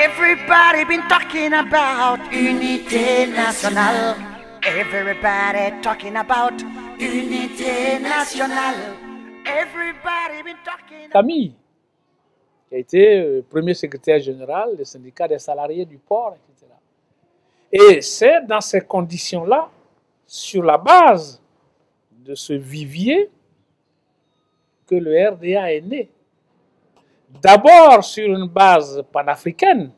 Everybody been talking about unité nationale. Everybody talking about unité nationale. Everybody been talking. Camille, qui a été premier secrétaire général du syndicat des salariés du port, etc. Et c'est dans ces conditions-là, sur la base de ce vivier, que le RDA est né. D'abord sur une base panafricaine,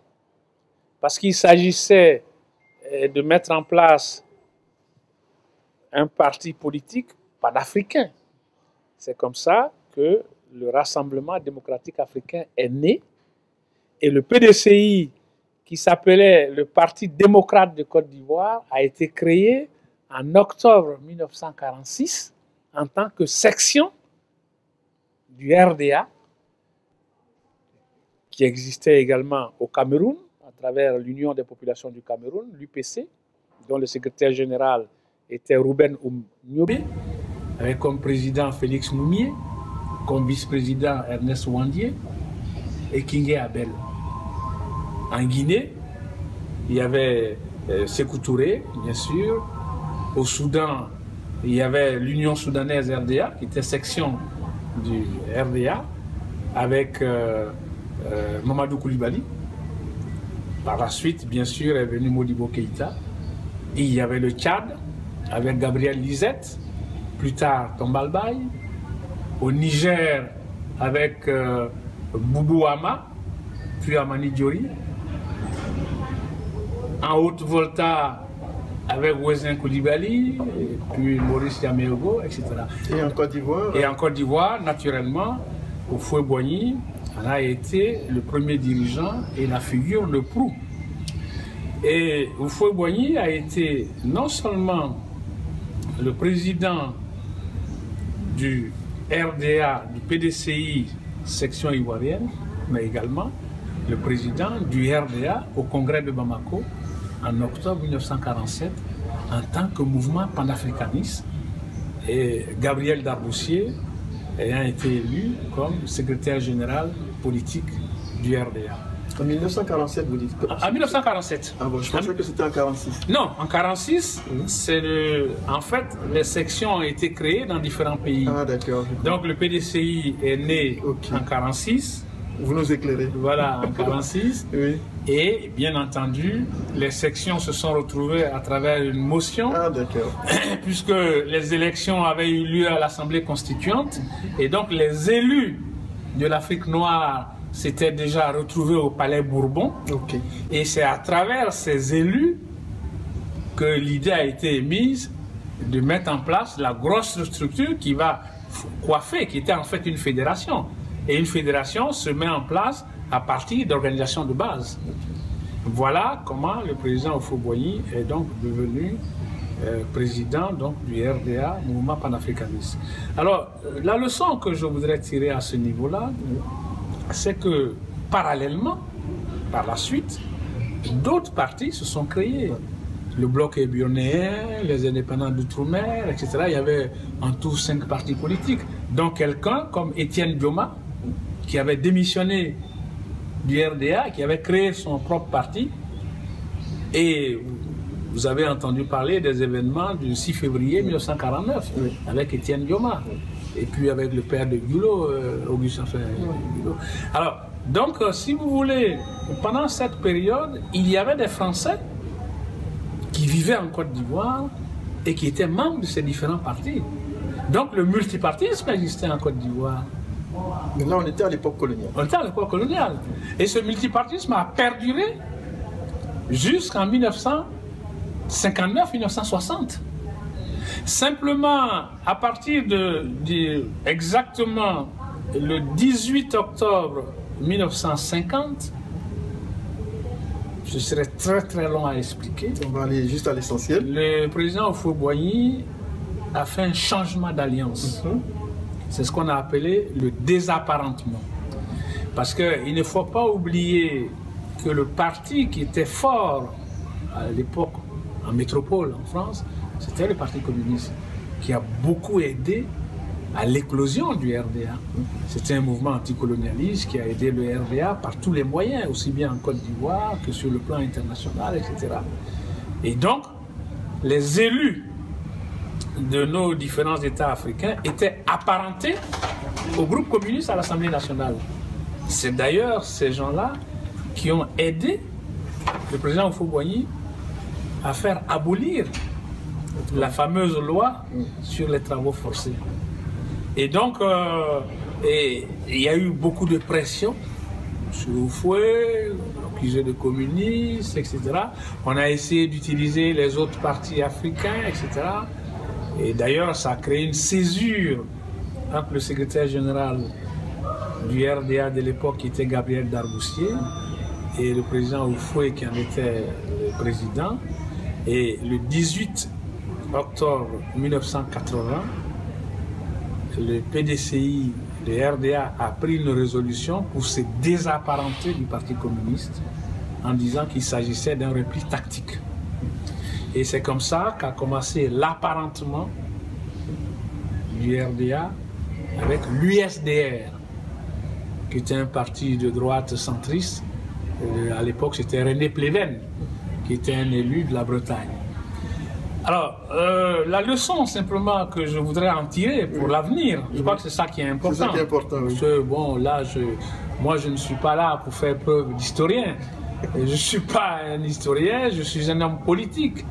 parce qu'il s'agissait de mettre en place un parti politique panafricain. C'est comme ça que le Rassemblement démocratique africain est né, et le PDCI, qui s'appelait le Parti démocrate de Côte d'Ivoire, a été créé en octobre 1946 en tant que section du RDA, qui existait également au Cameroun, à travers l'Union des populations du Cameroun, l'UPC, dont le secrétaire général était Ruben Oumniobé, avec comme président Félix Moumié, comme vice-président Ernest Wandier et Kingé Abel. En Guinée, il y avait Sékou Touré, bien sûr. Au Soudan, il y avait l'Union soudanaise RDA, qui était section du RDA, avec Mamadou Koulibaly. Par la suite, bien sûr, est venu Modibo Keïta. Et il y avait le Tchad, avec Gabriel Lisette, plus tard Tombalbaye. Au Niger, avec Boubou Hama, puis Amani Diori. En Haute-Volta, avec Ouezin Koulibaly, puis Maurice Yameogo, etc. Et en Côte d'Ivoire? Et en Côte d'Ivoire, naturellement, Houphouët-Boigny en a été le premier dirigeant et la figure de proue. Et Houphouët-Boigny a été non seulement le président du RDA, du PDCI, section ivoirienne, mais également le président du RDA au congrès de Bamako en octobre 1947 en tant que mouvement panafricaniste, et Gabriel Darboussier ayant été élu comme secrétaire général politique du RDA. En 1947, vous dites? En 1947. Ah bon, je pensais que c'était en 1946. Non, en 1946, en fait, les sections ont été créées dans différents pays. Ah d'accord. Donc le PDCI est né en 1946. Vous nous éclairez. Voilà, en 1946. Oui. Et bien entendu, les sections se sont retrouvées à travers une motion. Ah d'accord. Puisque les élections avaient eu lieu à l'Assemblée constituante. Et donc les élus de l'Afrique noire s'étaient déjà retrouvés au Palais Bourbon. Ok. Et c'est à travers ces élus que l'idée a été émise de mettre en place la grosse structure qui va coiffer, qui était en fait une fédération. Et une fédération se met en place à partir d'organisations de base. Voilà comment le président Houphouët-Boigny est donc devenu président donc, du RDA, Mouvement panafricaniste. Alors, la leçon que je voudrais tirer à ce niveau-là, c'est que parallèlement, par la suite, d'autres partis se sont créés. Le bloc ébionéen, les indépendants d'outre-mer, etc. Il y avait en tout 5 partis politiques, dont quelqu'un comme Étienne Dioma, qui avait démissionné du RDA, qui avait créé son propre parti. Et vous avez entendu parler des événements du 6 février 1949, avec Étienne Dioma, et puis avec le père de Guillot, Augustin Guillot. Alors, donc, si vous voulez, pendant cette période, il y avait des Français qui vivaient en Côte d'Ivoire et qui étaient membres de ces différents partis. Donc, le multipartisme existait en Côte d'Ivoire. Mais là, on était à l'époque coloniale. On était à l'époque coloniale. Et ce multipartisme a perduré jusqu'en 1959-1960. Simplement, à partir de exactement le 18 octobre 1950, je serai très très long à expliquer. On va aller juste à l'essentiel. Le président Houphouët-Boigny a fait un changement d'alliance. C'est ce qu'on a appelé le désapparentement. Parce qu'il ne faut pas oublier que le parti qui était fort à l'époque en métropole, en France, c'était le Parti communiste, qui a beaucoup aidé à l'éclosion du RDA. C'était un mouvement anticolonialiste qui a aidé le RDA par tous les moyens, aussi bien en Côte d'Ivoire que sur le plan international, etc. Et donc, les élus de nos différents États africains étaient apparentés au groupe communiste à l'Assemblée nationale. C'est d'ailleurs ces gens-là qui ont aidé le président Houphouët-Boigny à faire abolir la fameuse loi sur les travaux forcés. Et donc, il y a eu beaucoup de pression sur Houphouët, accusé de communiste, etc. On a essayé d'utiliser les autres partis africains, etc. Et d'ailleurs, ça a créé une césure entre le secrétaire général du RDA de l'époque, qui était Gabriel Darboussier, et le président Houphouët, qui en était le président. Et le 18 octobre 1980, le PDCI, le RDA, a pris une résolution pour se désapparenter du Parti communiste en disant qu'il s'agissait d'un repli tactique. Et c'est comme ça qu'a commencé l'apparentement du RDA avec l'USDR, qui était un parti de droite centriste. À l'époque, c'était René Pleven, qui était un élu de la Bretagne. Alors, la leçon simplement que je voudrais en tirer pour l'avenir, je crois que c'est ça qui est important. C'est ça qui est important, oui. Parce que, bon, là, moi, je ne suis pas là pour faire preuve d'historien. Je ne suis pas un historien, je suis un homme politique.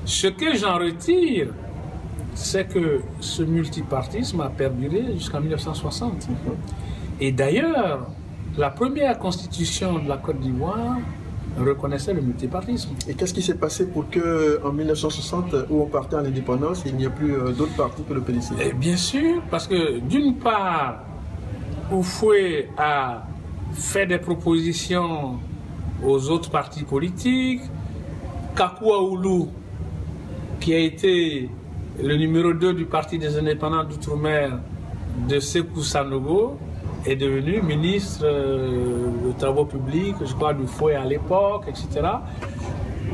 Ce que j'en retire, c'est que ce multipartisme a perduré jusqu'en 1960. Et d'ailleurs, la première constitution de la Côte d'Ivoire reconnaissait le multipartisme. Et qu'est-ce qui s'est passé pour qu'en 1960, où on partait à l'indépendance, il n'y a plus d'autres partis que le PDC? Et bien sûr, parce que d'une part, Houphouët a fait des propositions aux autres partis politiques. Kakua Oulou, qui a été le numéro 2 du Parti des indépendants d'Outre-mer de Sékou Sanogo, est devenu ministre des Travaux publics, je crois, du Fouet à l'époque, etc.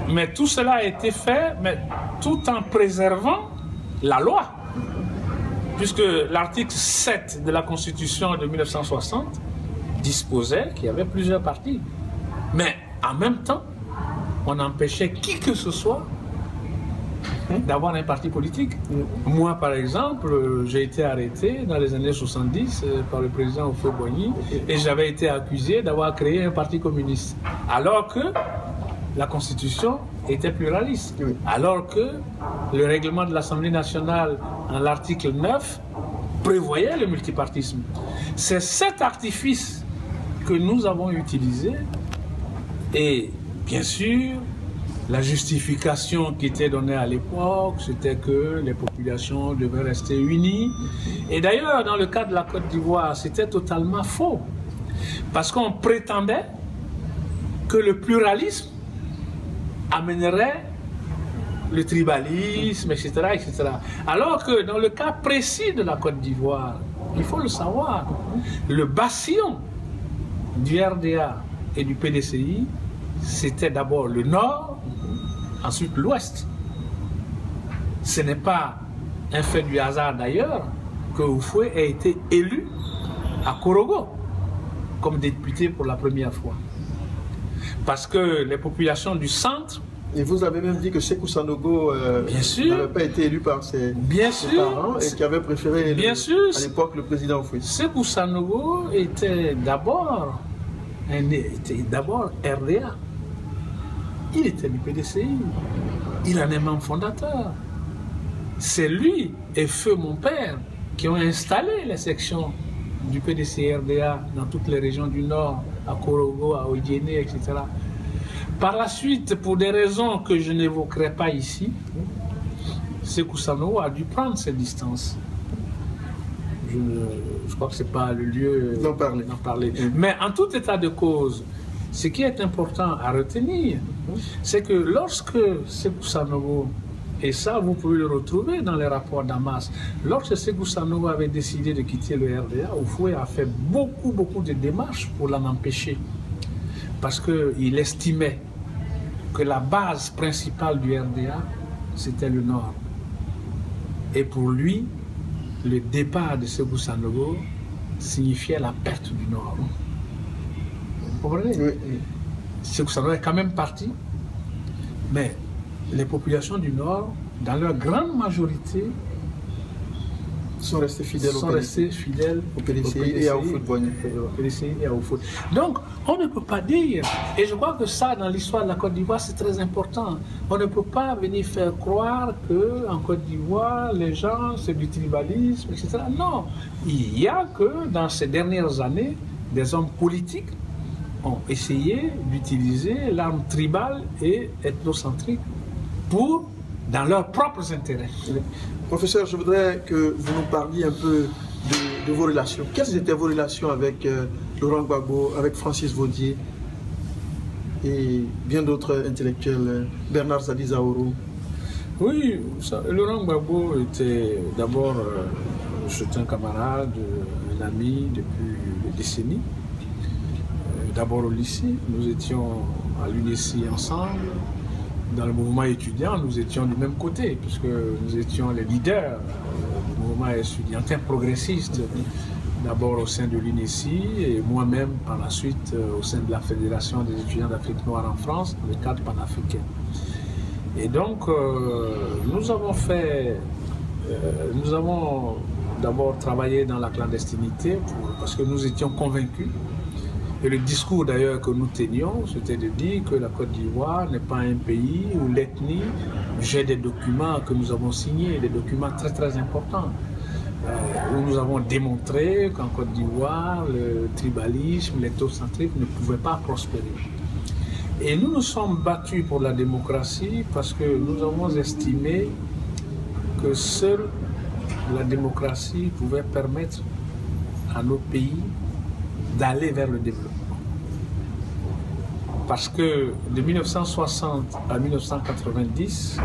Mais tout cela a été fait, mais tout en préservant la loi. Puisque l'article 7 de la Constitution de 1960 disposait qu'il y avait plusieurs partis. Mais en même temps, on empêchait qui que ce soit d'avoir un parti politique. Moi, par exemple, j'ai été arrêté dans les années 70 par le président Houphouët-Boigny et j'avais été accusé d'avoir créé un parti communiste. Alors que la Constitution était pluraliste. Alors que le règlement de l'Assemblée nationale, en l'article 9, prévoyait le multipartisme. C'est cet artifice que nous avons utilisé. Et bien sûr, la justification qui était donnée à l'époque, c'était que les populations devaient rester unies. Et d'ailleurs, dans le cas de la Côte d'Ivoire, c'était totalement faux. Parce qu'on prétendait que le pluralisme amènerait le tribalisme, etc., etc. Alors que dans le cas précis de la Côte d'Ivoire, il faut le savoir, le bastion du RDA et du PDCI, c'était d'abord le nord, ensuite l'ouest. Ce n'est pas un fait du hasard d'ailleurs que Houphouët ait été élu à Korogo comme député pour la première fois. Parce que les populations du centre... Et vous avez même dit que Sékou Sanogo n'avait pas été élu par ses parents et qui avait préféré à l'époque le président Houphouët. Sékou Sanogo était d'abord RDA. Il était du PDCI. Il en est membre fondateur. C'est lui et feu mon père qui ont installé les sections du PDCI-RDA dans toutes les régions du Nord, à Korogo, à Odiéné, etc. Par la suite, pour des raisons que je n'évoquerai pas ici, Sékou Sanogo a dû prendre ses distances. Je crois que ce n'est pas le lieu d'en parler. Mais en tout état de cause, ce qui est important à retenir, c'est que lorsque Sékou Sanogo, et ça vous pouvez le retrouver dans les rapports d'Amas, lorsque Sékou Sanogo avait décidé de quitter le RDA, Houphouët a fait beaucoup de démarches pour l'en empêcher. Parce qu'il estimait que la base principale du RDA, c'était le Nord. Et pour lui, le départ de Sékou Sandogo signifiait la perte du Nord. Vous comprenez? Oui. Sékou Sandogo est quand même parti, mais les populations du Nord, dans leur grande majorité, sont restés fidèles au PDCI et à Houphouët-Boigny. Donc, on ne peut pas dire, et je crois que ça, dans l'histoire de la Côte d'Ivoire, c'est très important. On ne peut pas venir faire croire qu'en Côte d'Ivoire, les gens, c'est du tribalisme, etc. Non, il y a que dans ces dernières années, des hommes politiques ont essayé d'utiliser l'arme tribale et ethnocentrique dans leurs propres intérêts. Professeur, je voudrais que vous nous parliez un peu de vos relations. Quelles étaient vos relations avec Laurent Gbagbo, avec Francis Vaudier et bien d'autres intellectuels, Bernard Zadie-Zaourou? Oui, Laurent Gbagbo était d'abord un camarade, un ami depuis des décennies. D'abord au lycée, nous étions à l'UNESI ensemble. Dans le mouvement étudiant, nous étions du même côté, puisque nous étions les leaders du mouvement étudiantin progressiste, d'abord au sein de l'UNESI et moi-même par la suite au sein de la Fédération des étudiants d'Afrique noire en France, dans le cadre panafricain. Et donc, nous avons d'abord travaillé dans la clandestinité parce que nous étions convaincus. Et le discours d'ailleurs que nous tenions, c'était de dire que la Côte d'Ivoire n'est pas un pays où l'ethnie, j'ai des documents que nous avons signés, des documents très très importants, où nous avons démontré qu'en Côte d'Ivoire, le tribalisme, l'ethnocentrisme ne pouvaient pas prospérer. Et nous nous sommes battus pour la démocratie parce que nous avons estimé que seule la démocratie pouvait permettre à nos pays d'aller vers le développement. Parce que de 1960 à 1990,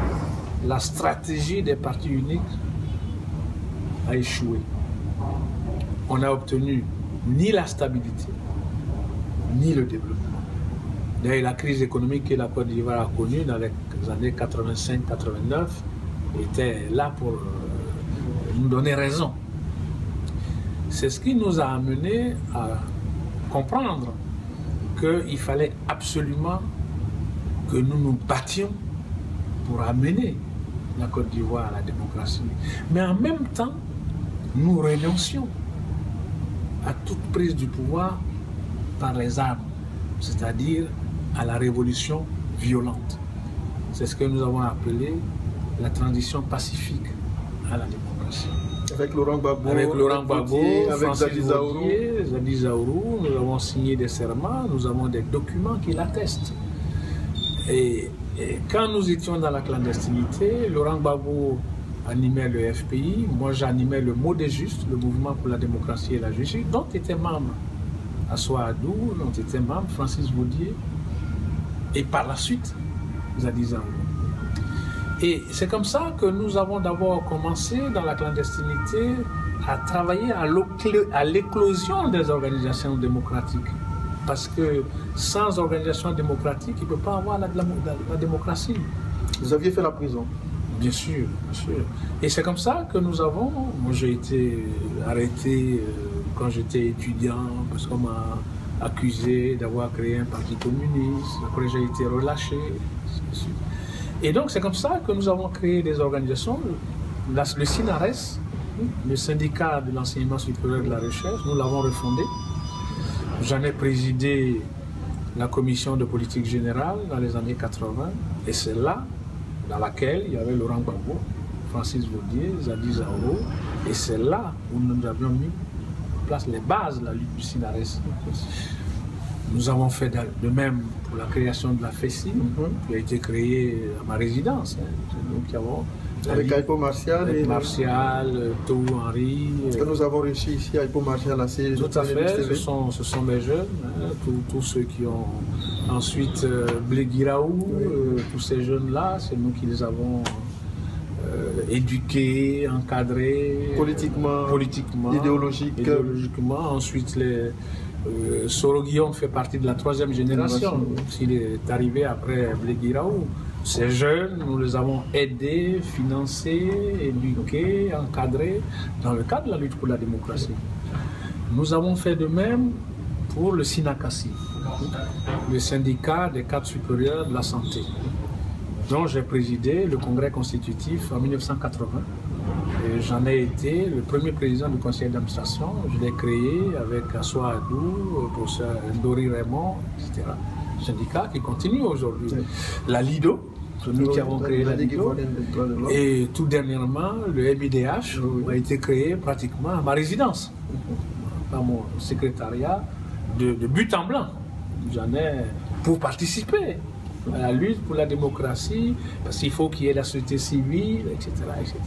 la stratégie des partis uniques a échoué. On n'a obtenu ni la stabilité, ni le développement. D'ailleurs, la crise économique que la Côte d'Ivoire a connue dans les années 85-89 était là pour nous donner raison. C'est ce qui nous a amené à comprendre qu'il fallait absolument que nous nous battions pour amener la Côte d'Ivoire à la démocratie. Mais en même temps, nous renoncions à toute prise du pouvoir par les armes, c'est-à-dire à la révolution violente. C'est ce que nous avons appelé la transition pacifique à la démocratie. Avec Laurent Gbagbo, avec Zadie-Zaourou, nous avons signé des serments, nous avons des documents qui l'attestent. Et quand nous étions dans la clandestinité, Laurent Gbagbo animait le FPI, moi j'animais le Mot des Justes, le mouvement pour la démocratie et la justice, dont était membre Assoa Adou, dont était membre Francis Vaudier, et par la suite Zadie-Zaourou. Et c'est comme ça que nous avons d'abord commencé dans la clandestinité à travailler à l'éclosion des organisations démocratiques. Parce que sans organisation démocratique, il ne peut pas avoir la démocratie. Vous aviez fait la prison? Bien sûr, bien sûr. Et c'est comme ça que nous avons... Moi, j'ai été arrêté quand j'étais étudiant parce qu'on m'a accusé d'avoir créé un parti communiste. Après, j'ai été relâché. Et donc, c'est comme ça que nous avons créé des organisations. Le SINARES, le syndicat de l'enseignement supérieur de la recherche, nous l'avons refondé. J'en ai présidé la commission de politique générale dans les années 80. Et c'est là, dans laquelle il y avait Laurent Gbagbo, Francis Vaudier, Zadie-Zaourou. Et c'est là où nous avions mis en place les bases de la lutte du SINARES. Nous avons fait de même pour la création de la FESI, qui a été créée à ma résidence. C'est nous qui avons... Avec Aipo Martial et Martial, Tou Henry. Est-ce que nous avons réussi ici à Aipo Martial à ces... Tout à fait, ce sont mes jeunes, tous ceux qui ont ensuite Blé Guiraou, tous ces jeunes-là, c'est nous qui les avons éduqués, encadrés. Politiquement, idéologiquement. Ensuite, Soro Guillaume fait partie de la troisième génération. S'il est arrivé après Blé Guiraou. Ces jeunes, nous les avons aidés, financés, éduqués, encadrés dans le cadre de la lutte pour la démocratie. Nous avons fait de même pour le SYNACASI, le syndicat des cadres supérieurs de la santé, dont j'ai présidé le congrès constitutif en 1980. Et j'en ai été le premier président du conseil d'administration. Je l'ai créé avec Assoa Adou, professeur Ndori Raymond, etc. Syndicat qui continue aujourd'hui. Oui. La LIDO, c'est nous qui avons créé la LIDO. Et tout dernièrement, le MIDH a été créé pratiquement à ma résidence, par mon secrétariat de but en blanc. J'en ai pour participer à la lutte pour la démocratie, parce qu'il faut qu'il y ait la société civile, etc., etc.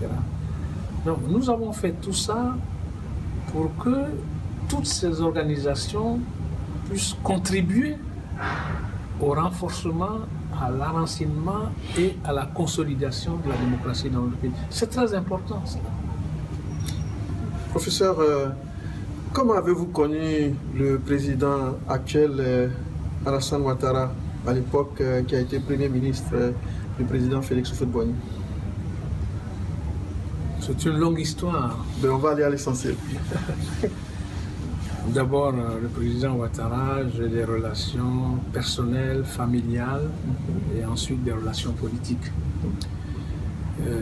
Donc, nous avons fait tout ça pour que toutes ces organisations puissent contribuer au renforcement, à l'enracinement et à la consolidation de la démocratie dans le pays. C'est très important, cela. Professeur, comment avez-vous connu le président actuel, Alassane Ouattara, à l'époque qui a été Premier ministre du président Félix Houphouët-Boigny? C'est une longue histoire. Mais on va aller à l'essentiel. D'abord, le président Ouattara, j'ai des relations personnelles, familiales, et ensuite des relations politiques.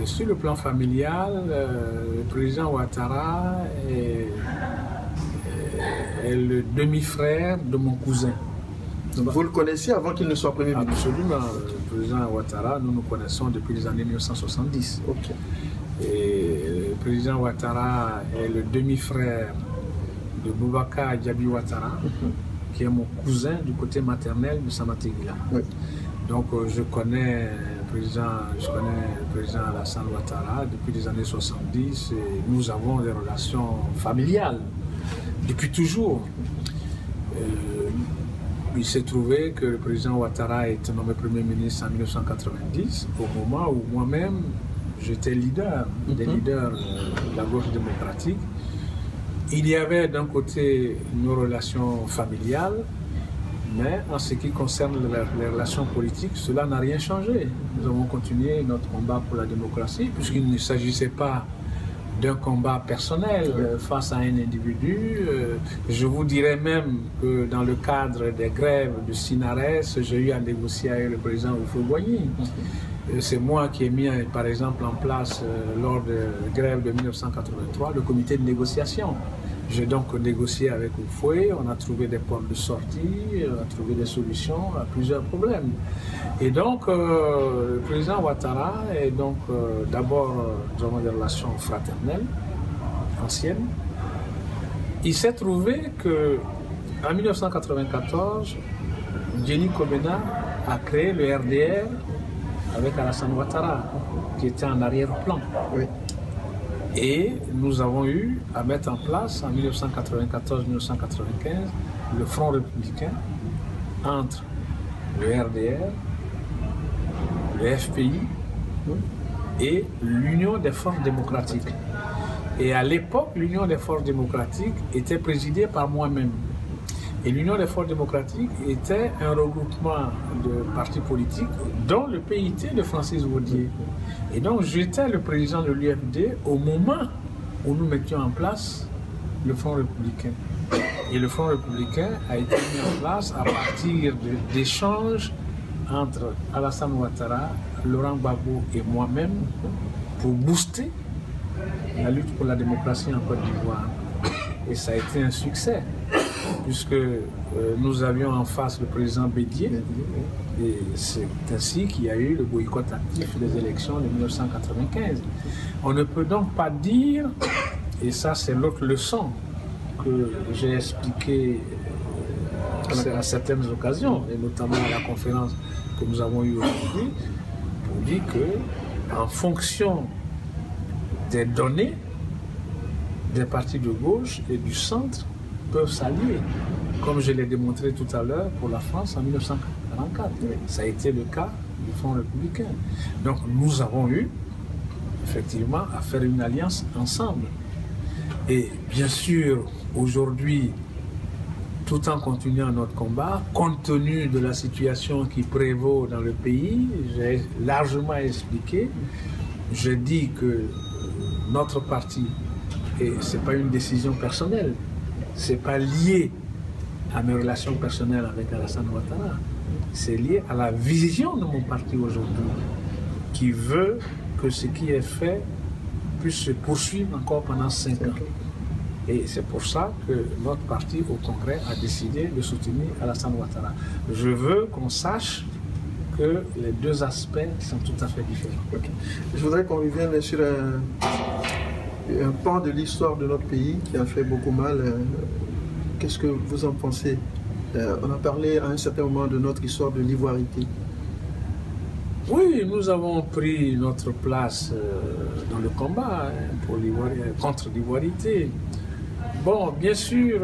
Sur le plan familial, le président Ouattara est le demi-frère de mon cousin. Vous le connaissiez avant qu'il ne soit Premier ministre? Absolument. Le président Ouattara, nous nous connaissons depuis les années 1970. Okay. Et le président Ouattara est le demi-frère de Boubacar Diaby Ouattara, qui est mon cousin du côté maternel de Samatéguila. Oui. Donc je connais le président Alassane Ouattara depuis les années 70 et nous avons des relations familiales depuis toujours. Il s'est trouvé que le président Ouattara a été nommé Premier ministre en 1990, au moment où moi-même j'étais leader, des leaders de la gauche démocratique. Il y avait d'un côté nos relations familiales, mais en ce qui concerne les relations politiques, cela n'a rien changé. Nous avons continué notre combat pour la démocratie, puisqu'il ne s'agissait pas d'un combat personnel face à un individu. Je vous dirais même que dans le cadre des grèves du SYNARES, j'ai eu à négocier avec le président Houphouët-Boigny. C'est moi qui ai mis, par exemple, en place, lors de la grève de 1983, le comité de négociation. J'ai donc négocié avec Houphouët, on a trouvé des portes de sortie, on a trouvé des solutions à plusieurs problèmes. Et donc, le président Ouattara est donc d'abord, nous avons des relations fraternelles, anciennes. Il s'est trouvé qu'en 1994, Jenny Komena a créé le RDR avec Alassane Ouattara, qui était en arrière-plan. Oui. Et nous avons eu à mettre en place en 1994-1995 le Front républicain entre le RDR, le FPI et l'Union des forces démocratiques. Et à l'époque, l'Union des forces démocratiques était présidée par moi-même. Et l'Union des forces démocratiques était un regroupement de partis politiques, dont le PIT de Francis Vaudier. Et donc j'étais le président de l'UFD au moment où nous mettions en place le Front républicain. Et le Front républicain a été mis en place à partir d'échanges entre Alassane Ouattara, Laurent Gbagbo et moi-même pour booster la lutte pour la démocratie en Côte d'Ivoire. Et ça a été un succès, puisque nous avions en face le président Bédié, et c'est ainsi qu'il y a eu le boycott actif des élections de 1995. On ne peut donc pas dire, et ça c'est l'autre leçon que j'ai expliquée à certaines occasions, et notamment à la conférence que nous avons eue aujourd'hui, pour dire que en fonction des données, des partis de gauche et du centre peuvent s'allier, comme je l'ai démontré tout à l'heure pour la France en 1944. Ça a été le cas du Front républicain. Donc nous avons eu effectivement à faire une alliance ensemble. Et bien sûr, aujourd'hui, tout en continuant notre combat, compte tenu de la situation qui prévaut dans le pays. J'ai largement expliqué. Je dis que notre parti, et ce n'est pas une décision personnelle, ce n'est pas lié à mes relations personnelles avec Alassane Ouattara, c'est lié à la vision de mon parti aujourd'hui, qui veut que ce qui est fait puisse se poursuivre encore pendant 5 ans. Et c'est pour ça que notre parti au Congrès a décidé de soutenir Alassane Ouattara. Je veux qu'on sache que les deux aspects sont tout à fait différents. Okay. Je voudrais qu'on revienne sur un pan de l'histoire de notre pays qui a fait beaucoup mal. Qu'est-ce que vous en pensez? On a parlé à un certain moment de notre histoire de l'ivoirité. Oui, nous avons pris notre place dans le combat contre l'ivoirité. Bon, bien sûr,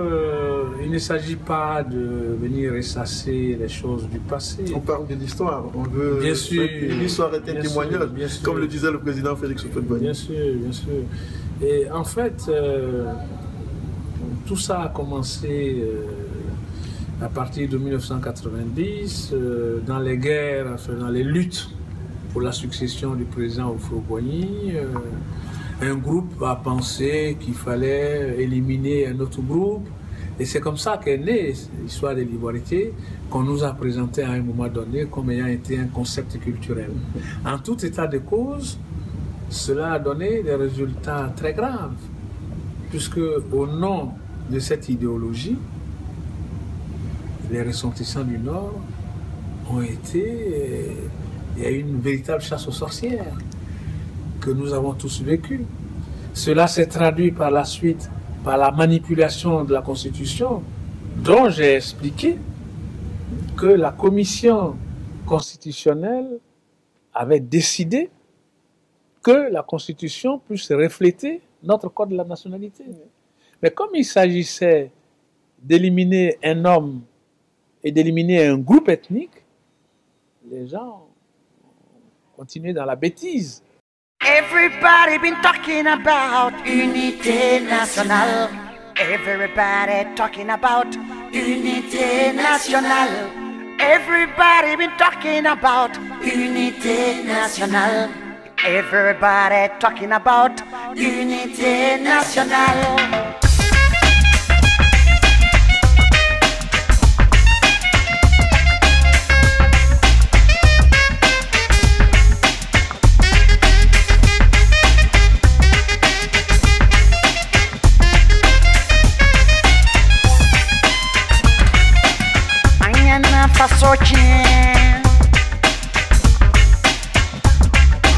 il ne s'agit pas de venir ressasser les choses du passé. On parle de l'histoire, on veut bien sûr, l'histoire est un témoignage, comme le disait le président Félix Houphouët-Boigny. Bien sûr, bien sûr. Et en fait, tout ça a commencé à partir de 1990, dans les guerres, enfin, dans les luttes pour la succession du président Houphouët-Boigny. Un groupe a pensé qu'il fallait éliminer un autre groupe. Et c'est comme ça qu'est née l'histoire de l'ivoirité, qu'on nous a présenté à un moment donné comme ayant été un concept culturel. En tout état de cause, cela a donné des résultats très graves, puisque au nom de cette idéologie, les ressortissants du Nord ont été... Il y a eu une véritable chasse aux sorcières que nous avons tous vécu. Cela s'est traduit par la suite par la manipulation de la Constitution, dont j'ai expliqué que la Commission constitutionnelle avait décidé que la Constitution puisse refléter notre code de la nationalité. Mais comme il s'agissait d'éliminer un homme et d'éliminer un groupe ethnique, les gens ont continué dans la bêtise. Everybody been talking about unité nationale. Everybody talking about unité nationale. Everybody been talking about unité nationale. Everybody talking about unité nationale.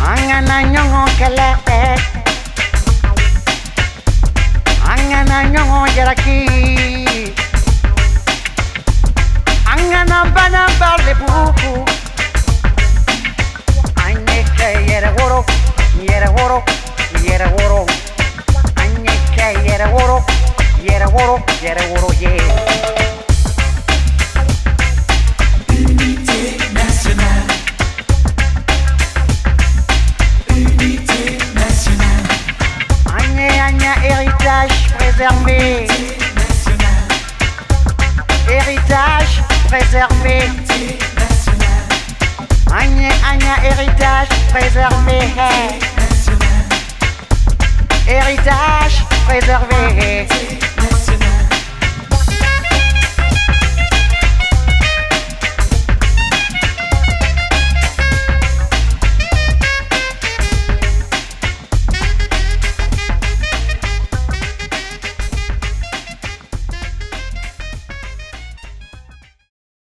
Angana nyongo kele Angana nyongo jaraki Angana bana barle buku Anyeke yere woro Yere woro Yere woro Anyeke yere woro Yere woro Yere woro yeah. Héritage préservé. Héritage préservé. Agna, héritage préservé. Héritage préservé.